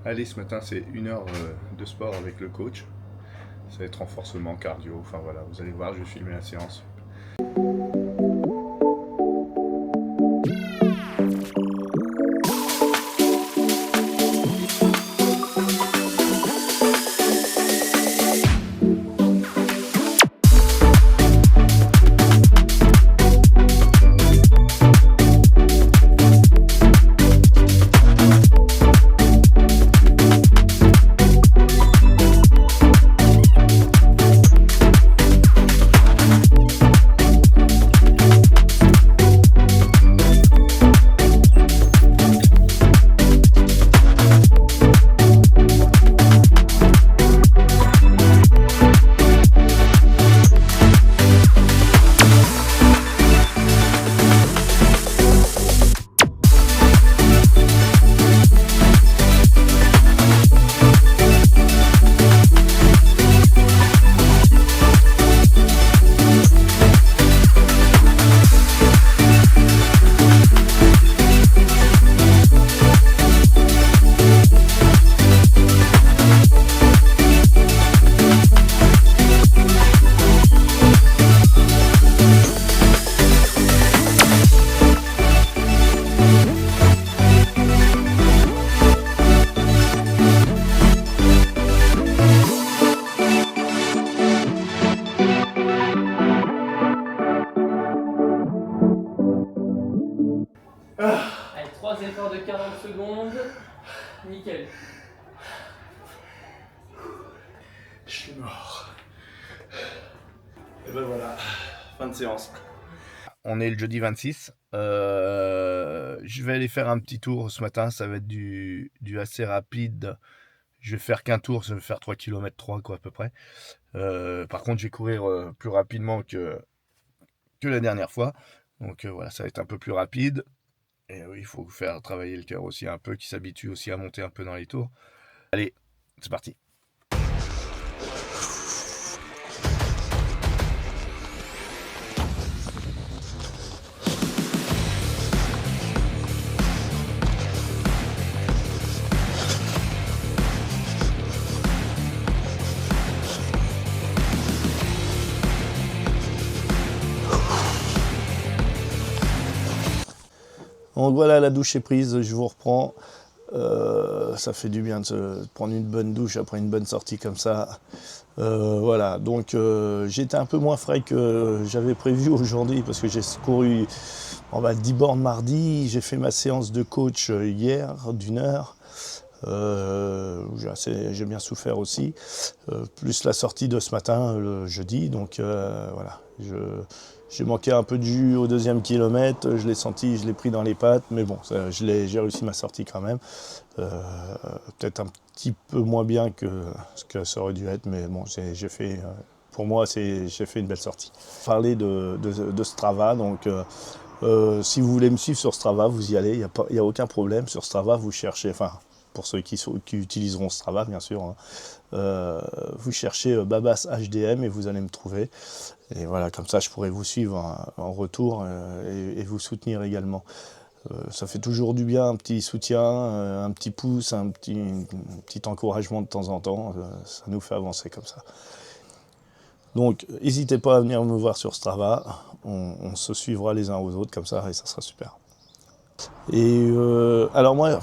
Allez, ce matin, c'est 1 heure de sport avec le coach. Ça va être renforcement, cardio, enfin voilà, vous allez voir, je vais filmer la séance. Allez, 3 efforts de 40 secondes. Nickel. Je suis mort. Et ben voilà, fin de séance. On est le jeudi 26. Je vais aller faire un petit tour ce matin, ça va être du assez rapide. Je vais faire qu'un tour, je vais faire 3 km 3 quoi à peu près. Par contre, je vais courir plus rapidement que la dernière fois. Donc voilà, ça va être un peu plus rapide. Et oui, il faut faire travailler le cœur aussi un peu, qui s'habitue aussi à monter un peu dans les tours. Allez, c'est parti. Donc voilà, la douche est prise, je vous reprends. Ça fait du bien de se prendre une bonne douche après une bonne sortie comme ça. Voilà, donc j'étais un peu moins frais que j'avais prévu aujourd'hui parce que j'ai couru 10 bornes mardi. J'ai fait ma séance de coach hier d'1 heure. J'ai bien souffert aussi, plus la sortie de ce matin le jeudi, donc voilà, j'ai manqué un peu de jus au 2e kilomètre, je l'ai senti, je l'ai pris dans les pattes, mais bon, j'ai réussi ma sortie quand même, peut-être un petit peu moins bien que ce que ça aurait dû être, mais bon, j'ai fait, pour moi, j'ai fait une belle sortie. Parler de Strava, donc si vous voulez me suivre sur Strava, vous y allez, il n'y a aucun problème. Sur Strava, vous cherchez, enfin, pour ceux qui utiliseront Strava, bien sûr, hein, vous cherchez Babas HDM et vous allez me trouver. Et voilà, comme ça, je pourrai vous suivre en retour et vous soutenir également. Ça fait toujours du bien, un petit soutien, un petit pouce, un petit encouragement de temps en temps. Ça nous fait avancer comme ça. Donc, n'hésitez pas à venir me voir sur Strava. On se suivra les uns aux autres comme ça et ça sera super. Et alors moi,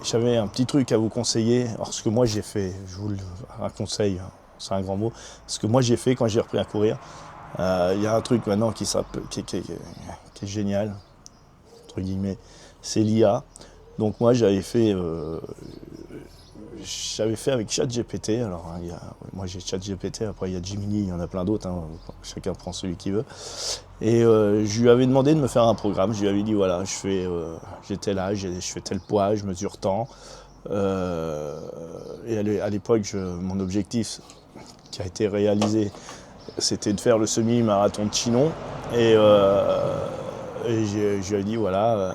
j'avais un petit truc à vous conseiller. Alors ce que moi j'ai fait, un conseil, c'est un grand mot. Ce que moi j'ai fait quand j'ai repris à courir, il y a un truc maintenant qui est génial, entre guillemets, c'est l'IA. Donc moi j'avais fait avec ChatGPT. Alors moi j'ai ChatGPT, après il y a Gemini, il y en a plein d'autres, hein, chacun prend celui qu'il veut. Et je lui avais demandé de me faire un programme. Je lui avais dit voilà, j'étais là, je fais tel poids, je mesure tant. Et à l'époque, mon objectif qui a été réalisé, c'était de faire le semi-marathon de Chinon. Et je lui ai dit voilà,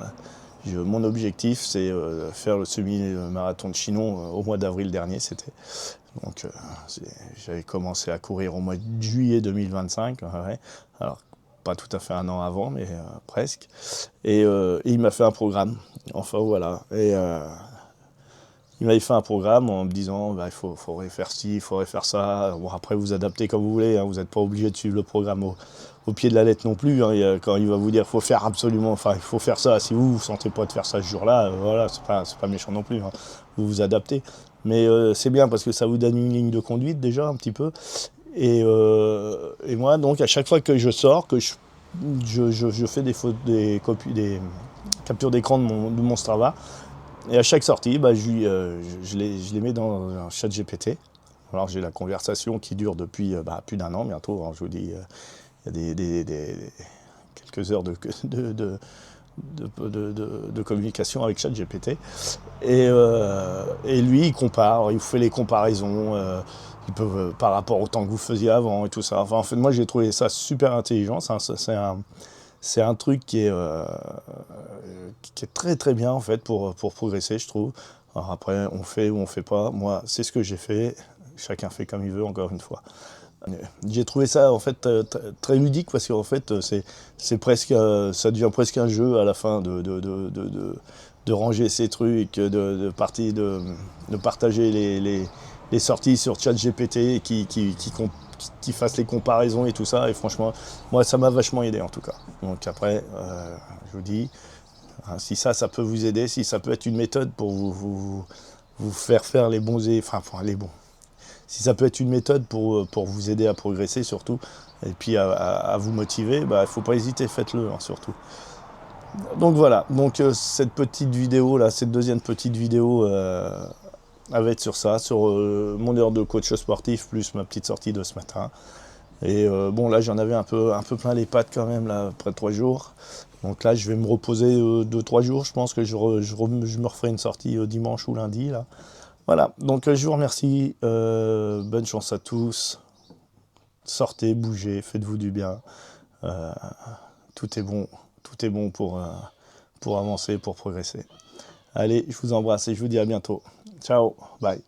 mon objectif c'est faire le semi-marathon de Chinon au mois d'avril dernier. C'était. Donc j'avais commencé à courir au mois de juillet 2025. Ouais. Alors pas tout à fait un an avant, mais presque. Et il m'a fait un programme. Enfin voilà. Et il m'avait fait un programme en me disant bah, il faudrait faire ci, il faudrait faire ça. Bon, après, vous adaptez comme vous voulez, hein, vous n'êtes pas obligé de suivre le programme au pied de la lettre non plus. Hein, quand il va vous dire faut faire absolument, enfin il faut faire ça, si vous ne sentez pas de faire ça ce jour-là, voilà, c'est pas méchant non plus. Hein, vous vous adaptez. Mais c'est bien parce que ça vous donne une ligne de conduite déjà un petit peu. Et moi, donc, à chaque fois que je sors, que je fais des captures d'écran de mon Strava, et à chaque sortie, bah, je les mets dans un chat GPT. Alors j'ai la conversation qui dure depuis plus d'1 an bientôt. Alors, je vous dis, il y a quelques heures de communication avec ChatGPT. Et lui, il compare, il vous fait les comparaisons par rapport au temps que vous faisiez avant et tout ça. Enfin, en fait, moi, j'ai trouvé ça super intelligent. C'est un truc qui est très très bien en fait pour progresser, je trouve. Alors après, on fait ou on fait pas. Moi, c'est ce que j'ai fait. Chacun fait comme il veut, encore une fois. J'ai trouvé ça en fait très ludique parce qu'en fait c'est presque ça devient presque un jeu à la fin de ranger ces trucs, de partager les sorties sur ChatGPT et qui fassent les comparaisons et tout ça. Et franchement, moi ça m'a vachement aidé en tout cas. Donc après, je vous dis, hein, si ça peut vous aider, si ça peut être une méthode pour vous faire les bons enfin les bons. Si ça peut être une méthode pour vous aider à progresser surtout, et puis à vous motiver, bah, il ne faut pas hésiter, faites-le hein, surtout. Donc voilà, donc cette petite vidéo là, cette deuxième petite vidéo va être sur ça, sur mon heure de coach sportif plus ma petite sortie de ce matin. Et bon là j'en avais un peu plein les pattes quand même là, après 3 jours. Donc là je vais me reposer 2-3 jours, je pense que je me referai une sortie dimanche ou lundi là. Voilà, donc je vous remercie, bonne chance à tous, sortez, bougez, faites-vous du bien, tout est bon pour avancer, pour progresser. Allez, je vous embrasse et je vous dis à bientôt. Ciao, bye.